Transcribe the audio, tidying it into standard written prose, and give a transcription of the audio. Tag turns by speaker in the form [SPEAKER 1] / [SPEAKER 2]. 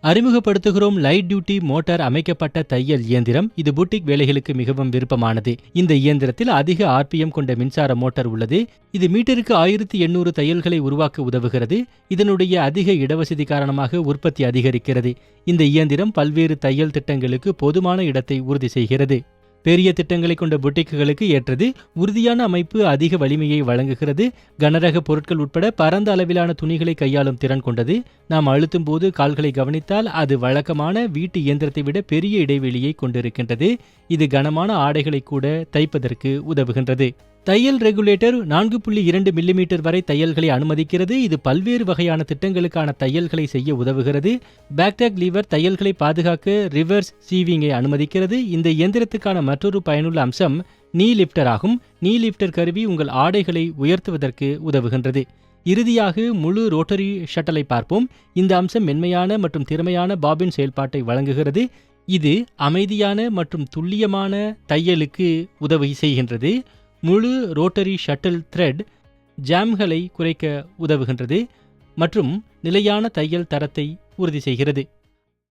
[SPEAKER 1] அறிமுகப்படுத்துகிறோம் light duty motor அமைக்கப்பட்ட தையல் இயந்திரம். இது பூட்டிக் வேலைகளுக்கு மிகவும் விருப்பமானது. இந்த இயந்திரத்தில் அதிக ஆர்பிஎம் கொண்ட மின்சார மோட்டார் உள்ளது. இது மீட்டருக்கு 1800 தையல்களை உருவாக்க உதவுகிறது. இதனுடைய அதிக இடவசதி காரணமாக உற்பத்தி அதிகரிக்கிறது. இந்த இயந்திரம் பல்வேறு தையல் திட்டங்களுக்கு போதுமான இடத்தை உறுதி செய்கிறது. பெரிய திட்டங்களை கொண்ட புட்டிக்குகளுக்கு ஏற்றது. உறுதியான அமைப்பு அதிக வலிமையை வழங்குகிறது. கனரக பொருட்கள் உட்பட பரந்த அளவிலான துணிகளை கையாளும் திறன் கொண்டது. நாம் அழுத்தும் போது கால்களை கவனித்தால் அது வழக்கமான வீட்டு இயந்திரத்தை விட பெரிய இடைவெளியை கொண்டிருக்கின்றது. இது கனமான ஆடைகளை கூட தைப்பதற்கு உதவுகின்றது. தையல் ரெகுலேட்டர் 4.2 மில்லிமீட்டர் வரை தையல்களை அனுமதிக்கிறது. இது பல்வேறு வகையான திட்டங்களுக்கான தையல்களை செய்ய உதவுகிறது. பேக்டாக் லீவர் தையல்களை பாதுகாக்க ரிவர்ஸ் சீவிங்கை அனுமதிக்கிறது. இந்த இயந்திரத்துக்கான மற்றொரு பயனுள்ள அம்சம் நீ லிப்டர் ஆகும். நீ லிப்டர் கருவி உங்கள் ஆடைகளை உயர்த்துவதற்கு உதவுகின்றது. இறுதியாக முழு ரோட்டரி ஷட்டலை பார்ப்போம். இந்த அம்சம் மென்மையான மற்றும் திறமையான பாபின் செயல்பாட்டை வழங்குகிறது. இது அமைதியான மற்றும் துல்லியமான தையலுக்கு உதவி செய்கின்றது. முழு ரோட்டரி ஷட்டில் த்ரெட் ஜாம்களை குறைக்க உதவுகின்றது மற்றும் நிலையான தையல் தரத்தை உறுதி செய்கிறது.